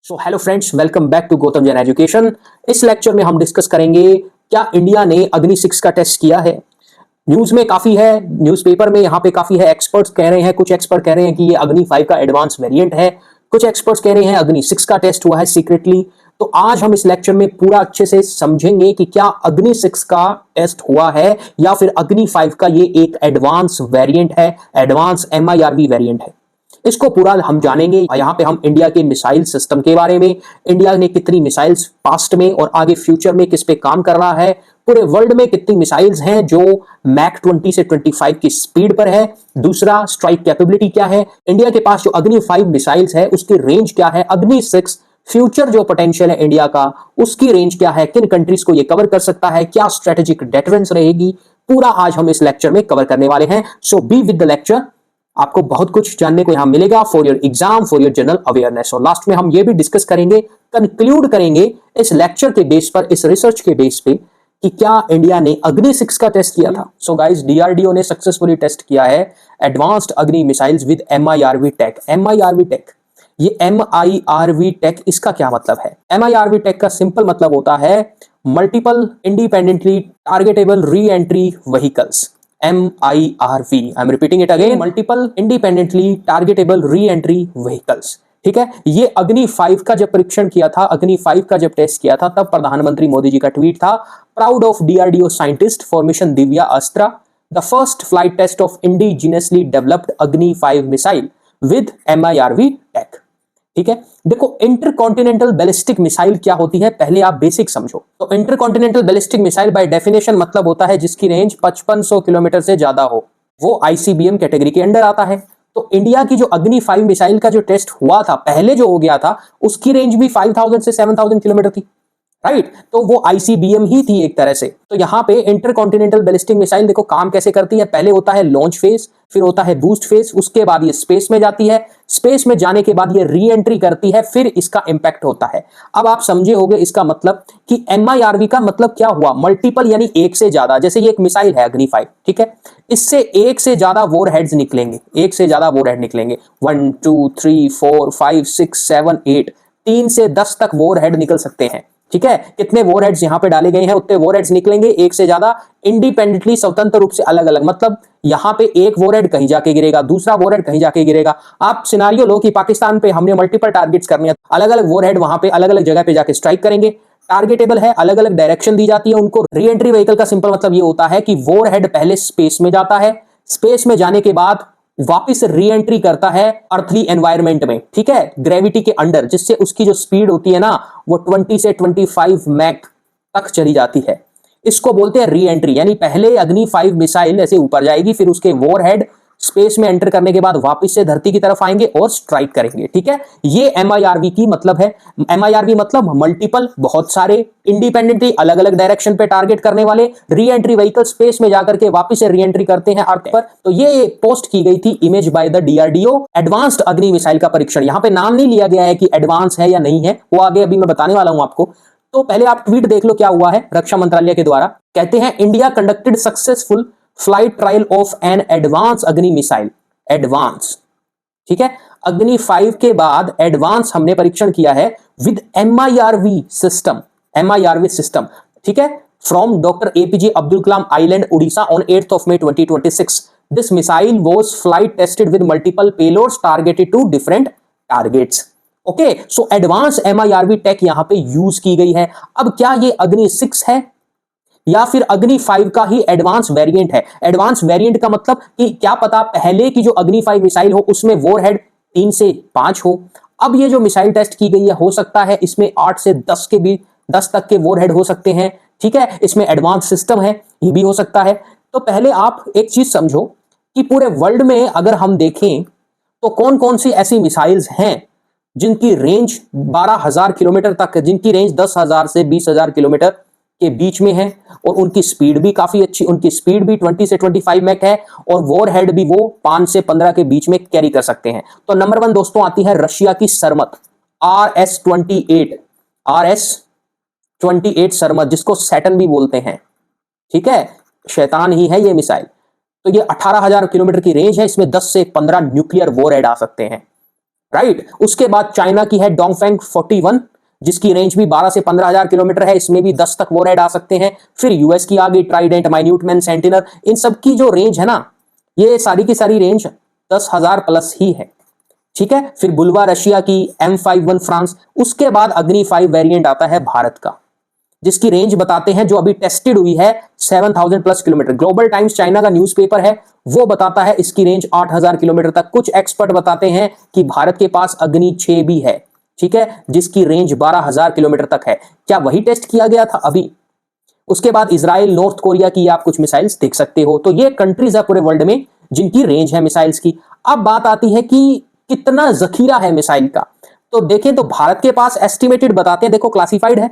So hello friends, welcome back to Gautam Jain education. इस lecture में हम डिस्कस करेंगे क्या इंडिया ने अग्नि 6 का टेस्ट किया है। न्यूज में काफी है, न्यूज़पेपर में यहाँ पे काफी है। एक्सपर्ट्स कह रहे हैं, कुछ एक्सपर्ट कह रहे हैं कि ये अग्नि 5 का एडवांस वेरिएंट है, कुछ एक्सपर्ट्स कह रहे हैं अग्नि 6 का टेस्ट हुआ है सीक्रेटली। तो आज हम इस लेक्चर में पूरा अच्छे से समझेंगे कि क्या अग्नि 6 का टेस्ट हुआ है या फिर अग्नि 5 का ये एक एडवांस वेरिएंट है, एडवांस MIRV वेरिएंट है। इसको पूरा हम जानेंगे। यहाँ पे हम इंडिया के मिसाइल सिस्टम के बारे में, इंडिया ने कितनी मिसाइल्स पास्ट में और आगे फ्यूचर में किस पे काम कर रहा है, पूरे वर्ल्ड में कितनी मिसाइल्स हैं जो मैक 20 से 25 की स्पीड पर है, दूसरा स्ट्राइक कैपेबिलिटी क्या है, इंडिया के पास जो अग्नि 5 मिसाइल्स है उसकी रेंज क्या है, अग्नि 6 फ्यूचर जो पोटेंशियल है इंडिया का उसकी रेंज क्या है, किन कंट्रीज को ये कवर कर सकता है, क्या स्ट्रेटेजिक डेटरेंस रहेगी, पूरा आज हम इस लेक्चर में कवर करने वाले हैं। सो बी विद द लेक्चर। आपको बहुत कुछ जानने को यहां मिलेगा for your exam, for your general awareness. और लास्ट में हम ये भी डिस्कस करेंगे, कंक्लूड करेंगे इस लेक्चर के बेस पर, इस रिसर्च के बेस पे कि क्या इंडिया ने अग्नि 6 का टेस्ट किया था। सो गाइस, DRDO ने सक्सेसफुली टेस्ट किया है advanced Agni missiles with MIRV tech. MIRV tech, ये MIRV टेक, इसका क्या मतलब है? MIRV टेक का सिंपल मतलब होता है multiple independently targetable re entry vehicles. MIRV, I am repeating it again, multiple independently targetable re entry vehicles. ठीक है, ये अग्नि 5 का जब परीक्षण किया था, अग्नि 5 का जब टेस्ट किया था, तब प्रधानमंत्री मोदी जी का ट्वीट था, proud of DRDO scientist for mission Divya Astra, the first flight test of indigenously developed Agni 5 missile with MIRV take. ठीक है, देखो इंटरकॉन्टिनेंटल बैलिस्टिक मिसाइल क्या होती है, पहले आप बेसिक समझो। तो intercontinental ballistic missile by definition मतलब होता है जिसकी रेंज 5500 किलोमीटर से ज्यादा हो, वो ICBM कैटेगरी के अंडर आता है। तो इंडिया की जो अग्नि 5 मिसाइल का जो टेस्ट हुआ था पहले, जो हो गया था, उसकी रेंज भी 5000 से 7000 किलोमीटर थी, राइट। तो वो ICBM ही थी एक तरह से। तो यहां पे इंटरकॉन्टिनेंटल बैलिस्टिक मिसाइल देखो काम कैसे करती है। पहले होता है लॉन्च फेज, फिर होता है बूस्ट फेज, उसके बाद ये स्पेस में जाती है, स्पेस में जाने के बाद ये री एंट्री करती है, फिर इसका इंपैक्ट होता है। अब आप समझे होंगे इसका मतलब कि MIRV का मतलब क्या हुआ, मल्टीपल यानी एक से ज्यादा। जैसे ये एक मिसाइल है अग्नि 5, ठीक है, इससे एक से ज्यादा वॉर हेड्स निकलेंगे, एक से ज्यादा वॉर हेड निकलेंगे, 1 2 3 4 5 6 7 8, 3 से 10 तक वॉर हेड निकल सकते हैं। ठीक है, कितने वॉर हेड्स यहां पे डाले गए हैं उतने वॉर हेड्स निकलेंगे, एक से ज्यादा, इंडिपेंडेंटली, स्वतंत्र रूप से, अलग अलग। मतलब यहां पे एक वॉर हेड कहीं जाके गिरेगा, दूसरा वॉर हेड कहीं जाके गिरेगा। आप सिनारियो लो कि पाकिस्तान पे हमने मल्टीपल टारगेट्स करने हैं, अलग अलग वॉर हेड वहां पे अलग अलग जगह पे जाके स्ट्राइक करेंगे। टारगेटेबल है, अलग अलग डायरेक्शन दी जाती है उनको। री एंट्री व्हीकल का सिंपल मतलब ये होता है कि वॉर हेड पहले स्पेस में जाता है, स्पेस में जाने के बाद वापस री एंट्री करता है अर्थली एनवायरनमेंट में, ठीक है, ग्रेविटी के अंडर, जिससे उसकी जो स्पीड होती है ना वो 20 से 25 मैक तक चली जाती है। इसको बोलते हैं री एंट्री। यानी पहले अग्नि 5 मिसाइल ऐसे ऊपर जाएगी, फिर उसके वॉर हेड स्पेस में एंटर करने के बाद वापस से धरती की तरफ आएंगे और स्ट्राइक करेंगे। ठीक है, ये MIRV की मतलब है। MIRV मतलब मल्टीपल, बहुत सारे, इंडिपेंडेंटली अलग अलग डायरेक्शन पे टारगेट करने वाले, री एंट्री व्हीकल स्पेस में जाकर के वापस से री एंट्री करते हैं अर्थ पर। तो ये पोस्ट की गई थी image by the DRDO, advanced अग्नि मिसाइल का परीक्षण। यहां पे नाम नहीं लिया गया है कि एडवांस है या नहीं है, वो आगे अभी मैं बताने वाला हूं आपको। तो पहले आप ट्वीट देख लो क्या हुआ है रक्षा मंत्रालय के द्वारा। कहते हैं India conducted successful flight trial of an advance अग्नि मिसाइल। एडवांस, ठीक है, अग्नि 5 के बाद एडवांस हमने परीक्षण किया है with MIRV system. MIRV system, ठीक है, from doctor APJ Abdul Kalam island Orissa on 8th of May 2026। This missile was flight tested with multiple payloads targeted to different targets. Okay, so advance MIRV tech यहां पे use की गई है। अब क्या ये अग्नि 6 है या फिर अग्नि 5 का ही एडवांस वेरिएंट है? एडवांस वेरिएंट का मतलब कि क्या पता पहले की जो अग्नि 5 मिसाइल हो उसमें वॉर हेड 3 से 5 हो। अब ये जो मिसाइल टेस्ट की गई है, हो सकता है इसमें 8 से 10 के भी 10 तक के वॉर हेड हो सकते हैं। ठीक है, इसमें एडवांस सिस्टम है, ये भी हो सकता है। तो पहले आप एक चीज समझो कि पूरे वर्ल्ड में अगर हम देखें तो कौन कौन सी ऐसी मिसाइल्स हैं जिनकी रेंज 12,000 किलोमीटर तक, जिनकी रेंज 10,000 से 20,000 किलोमीटर के बीच में है, और उनकी स्पीड भी काफी अच्छी, उनकी स्पीड भी 20 से 25 मैक है, और वॉर हेड भी वो 5 से 15 के बीच में कैरी कर सकते हैं। तो नंबर 1 दोस्तों आती है रशिया की सरमत, RS-28 सरमत, जिसको सैटर्न भी बोलते हैं। ठीक है, शैतान ही है ये मिसाइल। तो ये 18,000 किलोमीटर की रेंज है, इसमें 10 से 15 न्यूक्लियर वॉर हेड आ सकते हैं। राइट। उसके बाद चाइना की है डोंगफेंग 41, जिसकी रेंज भी 12 से 15,000 किलोमीटर है, इसमें भी 10 तक वॉरहेड आ सकते हैं। फिर यूएस की आ गई ट्राइडेंट, माइन्यूटमैन, सेंटिनल, इन सब की जो रेंज है ना, ये सारी की सारी रेंज 10,000 प्लस ही है। ठीक है। फिर बुलवा रशिया की, M51 फ्रांस, उसके बाद अग्नि 5 वेरिएंट आता है भारत का, जिसकी रेंज बताते हैं जो अभी टेस्टेड हुई है 7,000 plus kilometre. Global times China का न्यूज़पेपर है, वो बताता है इसकी रेंज 8,000 किलोमीटर तक। कुछ एक्सपर्ट बताते हैं कि भारत के पास अग्नि 6 भी है, ठीक है, जिसकी रेंज 12,000 किलोमीटर तक है। क्या वही टेस्ट किया गया था अभी? उसके बाद इजराइल, नॉर्थ कोरिया की आप कुछ मिसाइल्स देख सकते हो। तो ये कंट्रीज है पूरे वर्ल्ड में जिनकी रेंज है मिसाइल्स की। अब बात आती है कि कितना जखीरा है मिसाइल का। तो देखें तो भारत के पास एस्टिमेटेड बताते हैं, देखो क्लासिफाइड है,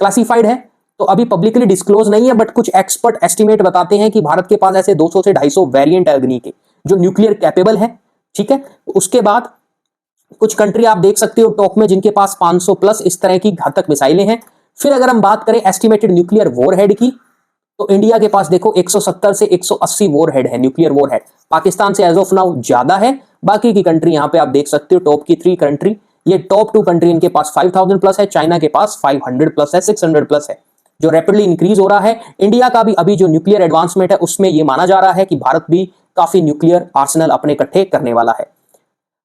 क्लासिफाइड है तो अभी पब्लिकली डिस्क्लोज नहीं है, बट कुछ एक्सपर्ट एस्टिमेट बताते हैं कि भारत के पास ऐसे 200 से 250 वेरिएंट है अग्नि के जो न्यूक्लियर कैपेबल है। ठीक है। उसके बाद कुछ कंट्री आप देख सकते हो टॉप में जिनके पास 500 प्लस इस तरह की घातक मिसाइलें हैं। फिर अगर हम बात करें एस्टिमेटेड न्यूक्लियर वॉरहेड की, तो इंडिया के पास देखो 170 से 180 वॉरहेड है, न्यूक्लियर वॉरहेड। पाकिस्तान से एज ऑफ नाउ ज्यादा है। बाकी की कंट्री यहां पे आप देख सकते हो टॉप की 3 कंट्री, ये टॉप 2 कंट्री इनके पास 5,000 प्लस है, चाइना के पास 500 प्लस है, 600 प्लस है, जो रैपिडली इंक्रीज हो रहा है। इंडिया का भी अभी जो न्यूक्लियर एडवांसमेंट है उसमें यह माना जा रहा है कि भारत भी काफी न्यूक्लियर आर्सेनल अपने इकट्ठे करने वाला है।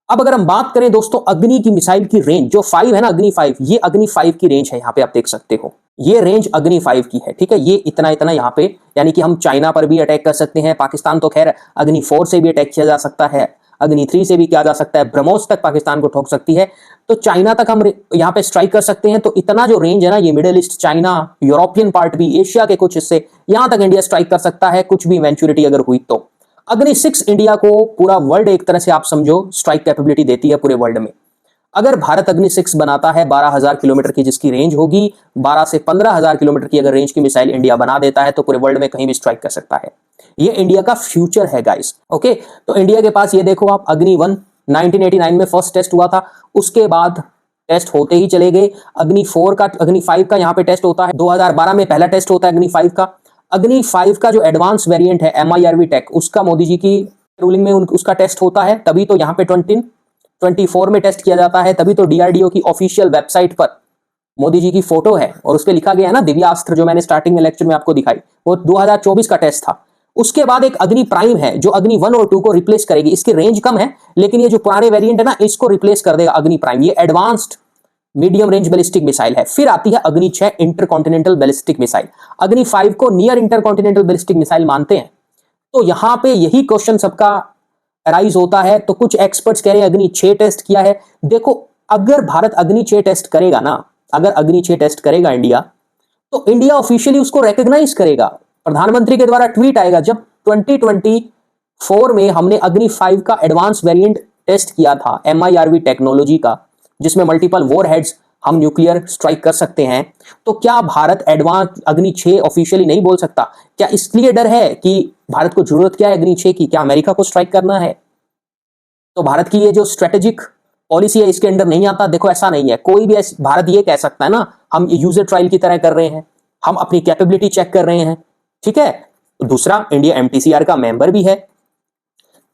अब अगर हम बात करें दोस्तों अग्नि की मिसाइल की रेंज, जो 5 है ना, अग्नि 5, ये अग्नि 5 की रेंज है, यहां पे आप देख सकते हो, ये रेंज अग्नि 5 की है। ठीक है। ये इतना इतना यहां पे, यानी कि हम चाइना पर भी अटैक कर सकते हैं, पाकिस्तान तो खैर अग्नि 4 से भी अटैक किया जा सकता है, अग्नि 3 से भी किया जा सकता है, ब्रह्मोस तक पाकिस्तान को ठोक सकती है, तो चाइना तक हम यहां पे स्ट्राइक कर सकते हैं। तो इतना जो रेंज है ना, ये middle east, China, European part भी, एशिया के कुछ हिस्से, यहां तक इंडिया स्ट्राइक कर सकता है, कुछ भी इवेंचुअलिटी अगर हुई तो। अग्नि 6 इंडिया को पूरा वर्ल्ड एक तरह से आप समझो स्ट्राइक कैपेबिलिटी देती है पूरे वर्ल्ड में। अगर भारत अग्नि 6 बनाता है 12,000 किलोमीटर की जिसकी रेंज होगी, 12 से 15,000 किलोमीटर की अगर रेंज की मिसाइल इंडिया बना देता है तो पूरे वर्ल्ड में कहीं भी स्ट्राइक कर सकता है। ये इंडिया का फ्यूचर है गाइस। ओके। तो इंडिया के पास ये देखो आप, अग्नि 1 1989 में फर्स्ट टेस्ट हुआ था, उसके बाद टेस्ट होते ही चले गए। अग्नि 4 का, अग्नि 5 का यहाँ पे टेस्ट होता है, 2012 में पहला टेस्ट होता है अग्नि 5 का। अग्नि 5 का जो एडवांस वेरिएंट है MIRV टेक, उसका मोदी जी की रूलिंग में उसका टेस्ट होता है, तभी तो यहाँ पे 2024 में टेस्ट किया जाता है, तभी तो DRDO की ऑफिशियल वेबसाइट पर मोदी जी की फोटो है और उस पर लिखा गया है ना दिव्यास्त्र, जो मैंने स्टार्टिंग में लेक्चर में आपको दिखाई, वो 2024 का टेस्ट था। उसके बाद एक अग्नि प्राइम है जो अग्नि 1 और 2 को रिप्लेस करेगी। इसकी रेंज कम है लेकिन ये जो पुराने वेरिएंट है ना, इसको रिप्लेस कर देगा अग्नि प्राइम। ये advanced medium range ballistic missile है। फिर आती है अग्नि 6 इंटरकॉन्टिनेंटल बैलिस्टिक मिसाइल। अग्नि 5 को नियर इंटरकॉन्टिनेंटल बैलिस्टिक मिसाइल मानते हैं। तो यहां पे यही क्वेश्चन सबका अराइज होता है। तो कुछ एक्सपर्ट्स कह रहे हैं अग्नि 6 टेस्ट किया है। देखो, अगर भारत अग्नि 6 टेस्ट करेगा ना, अगर अग्नि 6 टेस्ट करेगा इंडिया, तो इंडिया ऑफिशियली उसको रिकॉग्नाइज करेगा। प्रधानमंत्री के द्वारा ट्वीट आएगा, जब 2024 में हमने अग्नि 5 का एडवांस वेरिएंट टेस्ट किया था MIRV टेक्नोलॉजी का, जिसमें मल्टीपल वॉरहेड्स हम न्यूक्लियर स्ट्राइक कर सकते हैं, तो क्या भारत एडवांस अग्नि 6 ऑफिशियली नहीं बोल सकता? क्या इसलिए डर है कि भारत को जरूरत क्या है अग्नि 6 की? क्या अमेरिका को स्ट्राइक करना है? तो भारत की ये जो स्ट्रेटेजिक पॉलिसी है इसके अंदर नहीं आता? देखो, ऐसा नहीं है। कोई भी भारत ये कह सकता है ना, हम यूजर ट्रायल की तरह कर रहे हैं, हम अपनी कैपेबिलिटी चेक कर रहे हैं। ठीक है। दूसरा, इंडिया MTCR का मेंबर भी है,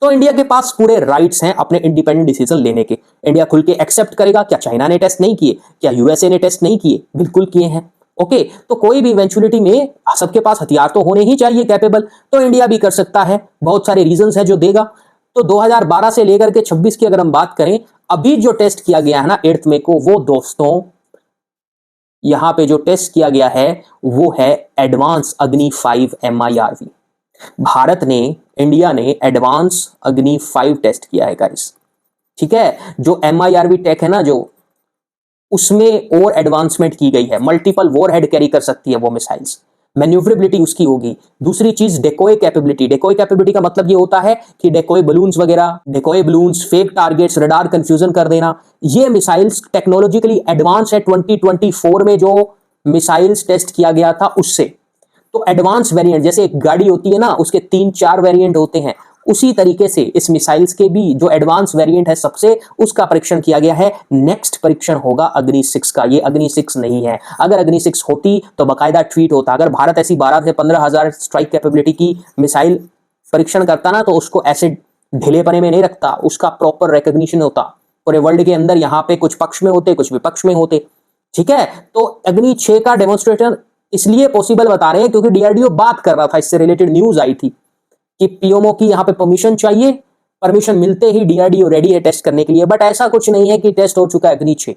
तो इंडिया के पास पूरे राइट्स हैं अपने इंडिपेंडेंट डिसीजन लेने के। इंडिया खुल के एक्सेप्ट करेगा। क्या चाइना ने टेस्ट नहीं किए? क्या USA ने टेस्ट नहीं किए? बिल्कुल किए हैं। ओके। तो कोई भी इवेंचुअलिटी में सबके पास हथियार तो होने ही चाहिए कैपेबल, तो इंडिया भी कर सकता है। बहुत सारे रीजंस है जो देगा। तो 2012 से लेकर के 26 की अगर हम बात करें, अभी जो टेस्ट किया गया है ना 8 मई को, वो दोस्तों यहां पे जो टेस्ट किया गया है वो है एडवांस अग्नि 5 MIRV। भारत ने, इंडिया ने एडवांस अग्नि 5 टेस्ट किया है गाइस। ठीक है। जो MIRV टेक है ना, जो उसमें और एडवांसमेंट की गई है, मल्टीपल वॉरहेड कैरी कर सकती है वो मिसाइल्स, मैन्यूवरेबिलिटी उसकी होगी। दूसरी चीज, डेकोय कैपेबिलिटी। डेकोय कैपेबिलिटी का मतलब ये होता है कि डेकोय बलून्स वगैरह, decoy balloons, fake targets, radar confusion कर देना, ये मिसाइल्स टेक्नोलॉजिकली एडवांस है। 2024 में जो मिसाइल्स टेस्ट किया गया था उससे तो एडवांस वेरिएंट, जैसे एक गाड़ी होती है ना, उसके 3-4 वेरिएंट होते हैं, उसी तरीके से इस मिसाइल्स के भी जो एडवांस वेरिएंट है सबसे, उसका परीक्षण किया गया है। नेक्स्ट परीक्षण होगा अग्नि 6 का। ये अग्नि 6 नहीं है। अगर अग्नि 6 होती तो बाकायदा ट्वीट होता। अगर भारत ऐसी 12 से 15,000 स्ट्राइक कैपेबिलिटी की मिसाइल परीक्षण करता ना, तो उसको ऐसे ढीलेपने में नहीं रखता, उसका प्रॉपर रिकॉग्निशन होता पूरे वर्ल्ड के अंदर यहाँ पे कुछ पक्ष में होते, कुछ विपक्ष में होते, ठीक है। तो अग्नि 6 का डेमोन्स्ट्रेशन इसलिए पॉसिबल बता रहे हैं क्योंकि डीआरडीओ बात कर रहा था, इससे रिलेटेड न्यूज आई थी कि पीएमओ की यहाँ पे परमिशन चाहिए, परमिशन मिलते ही डीआरडीओ रेडी है टेस्ट करने के लिए। बट ऐसा कुछ नहीं है कि टेस्ट हो चुका है अग्नि 6।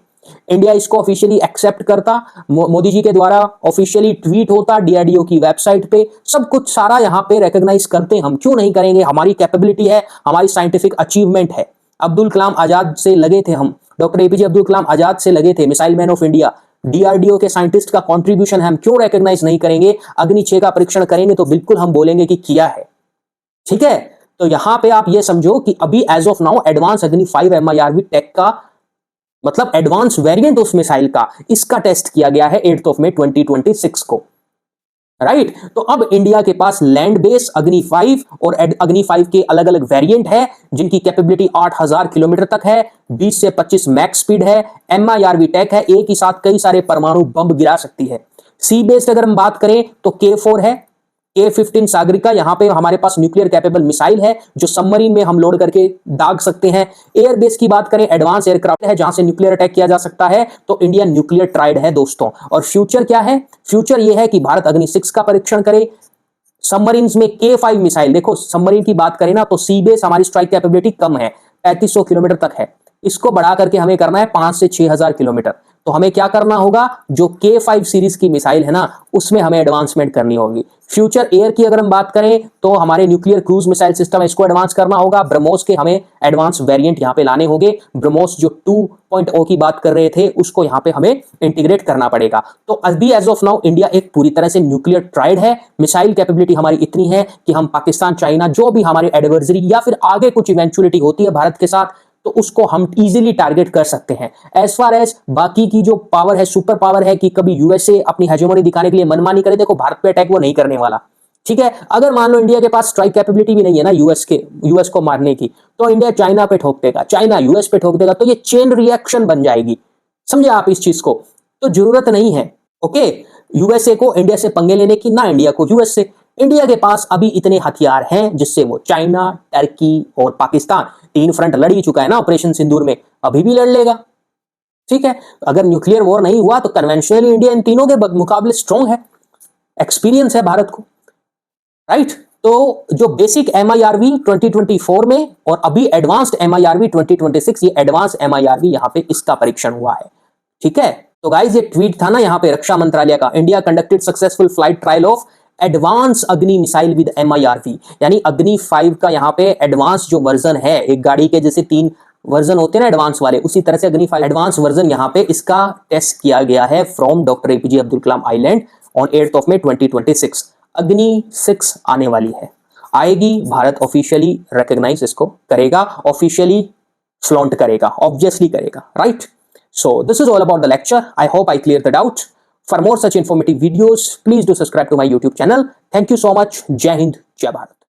इंडिया इसको ऑफिशियली एक्सेप्ट करता, मोदी जी के द्वारा ऑफिशियली ट्वीट होता डीआरडीओ की वेबसाइट पे, सब कुछ सारा यहाँ पे रिकॉग्नाइज करते, हम क्यों नहीं करेंगे, हमारी कैपेबिलिटी है, हमारी साइंटिफिक अचीवमेंट है। अब्दुल कलाम आजाद से लगे थे हम, डॉक्टर एपीजे अब्दुल कलाम आजाद से लगे थे, missile man of India, DRDO के साइंटिस्ट का कंट्रीब्यूशन है, हम क्यों रिकॉग्नाइज नहीं करेंगे। अग्नि 6 का परीक्षण करेंगे तो बिल्कुल हम बोलेंगे कि किया है, ठीक है। तो यहां पे आप ये समझो कि अभी एज ऑफ नाउ एडवांस अग्नि 5 MIRV टेक का मतलब एडवांस वेरिएंट उस मिसाइल का, इसका टेस्ट किया गया है 8 मई 2026 को, राइट। तो अब इंडिया के पास लैंड बेस अग्नि 5 और अग्नि 5 के अलग अलग वेरिएंट है जिनकी कैपेबिलिटी 8000 किलोमीटर तक है, 20 से 25 मैक्स स्पीड है, MIRV टेक है, एक ही साथ कई सारे परमाणु बम गिरा सकती है। सी बेस्ड अगर हम बात करें तो K4 है, K15 सागरिका, यहां पे हमारे पास न्यूक्लियर कैपेबल मिसाइल है जो सबमरीन में हम लोड करके दाग सकते हैं। एयर बेस की बात करें, एडवांस एयरक्राफ्ट है जहां से न्यूक्लियर अटैक किया जा सकता है, तो इंडिया न्यूक्लियर ट्राइड है दोस्तों। और फ्यूचर क्या है, फ्यूचर यह है कि भारत अग्नि 6 का परीक्षण करे, सबमरीन्स में K5 मिसाइल, देखो सबमरीन की बात करें ना तो सी बेस हमारी स्ट्राइक कैपेबिलिटी कम है, 3500 किलोमीटर तक है, इसको बढ़ा करके हमें करना है 5 से 6000 किलोमीटर। तो हमें क्या करना होगा, जो K5 सीरीज की मिसाइल है ना उसमें हमें एडवांसमेंट करनी होगी। फ्यूचर एयर की अगर हम बात करें तो हमारे न्यूक्लियर क्रूज मिसाइल सिस्टम है, इसको एडवांस करना होगा। ब्रह्मोस के हमें एडवांस वेरिएंट यहां पे लाने होंगे, ब्रह्मोस जो 2.0 की बात कर रहे थे उसको यहां पे हमें इंटीग्रेट करना पड़ेगा। तो अभी एज ऑफ नाउ इंडिया एक पूरी तरह से न्यूक्लियर ट्राइड है, मिसाइल कैपेबिलिटी हमारी इतनी है कि हम पाकिस्तान, चाइना, जो भी हमारे एडवर्सरी या फिर आगे कुछ इवेंचुअलिटी होती है भारत के साथ, तो उसको हम इजीली टारगेट कर सकते हैं। एज फार एज बाकी की जो पावर है, सुपर पावर है कि कभी यूएसए अपनी हेजेमोनी दिखाने के लिए मनमानी करे, देखो भारत पे अटैक वो नहीं करने वाला, ठीक है। अगर मान लो इंडिया के पास स्ट्राइक कैपेबिलिटी भी नहीं है ना यूएस को मारने की, तो इंडिया चाइना पे ठोक देगा, चाइना यूएस पे ठोक देगा, तो ये चेन रिएक्शन बन जाएगी, समझे आप इस चीज को। तो जरूरत नहीं है ओके यूएसए को इंडिया से पंगे लेने की, ना इंडिया को यूएस से। इंडिया के पास अभी इतने हथियार हैं जिससे वो चाइना, टर्की और पाकिस्तान, 3 फ्रंट लड़ ही चुका है ना ऑपरेशन सिंदूर में, अभी भी लड़ लेगा, ठीक है। अगर न्यूक्लियर वॉर नहीं हुआ तो कन्वेंशनली इंडिया इन तीनों के मुकाबले स्ट्रॉन्ग है, एक्सपीरियंस है भारत को, राइट। तो जो बेसिक MIRV 2024 में और अभी एडवांस्ड MIRV 2026, ये एडवांस MIRV यहां पे इसका परीक्षण हुआ है, ठीक है। तो गाइस ये ट्वीट था ना यहाँ पे रक्षा मंत्रालय का, India conducted successful flight trial of advance अग्नि मिसाइल विद MIRV, यानी अग्नि 5 का यहाँ पे एडवांस जो वर्जन है, एक गाड़ी के जैसे 3 वर्जन होते हैं ना एडवांस वाले, उसी तरह से अग्नि 5 एडवांस वर्जन यहाँ पे इसका टेस्ट किया गया है from doctor APJ Abdul Kalam island on 8 मई 2026। अग्नि 6 आने वाली है, आएगी, भारत ऑफिशियली रिकॉग्नाइज इसको करेगा, ऑफिशियली फ्लॉन्ट करेगा, ऑब्वियसली करेगा, right. So this is all about the lecture. I hope I cleared the doubt. For more such informative videos, please do subscribe to my YouTube channel. Thank you so much. Jai Hind, Jai Bharat.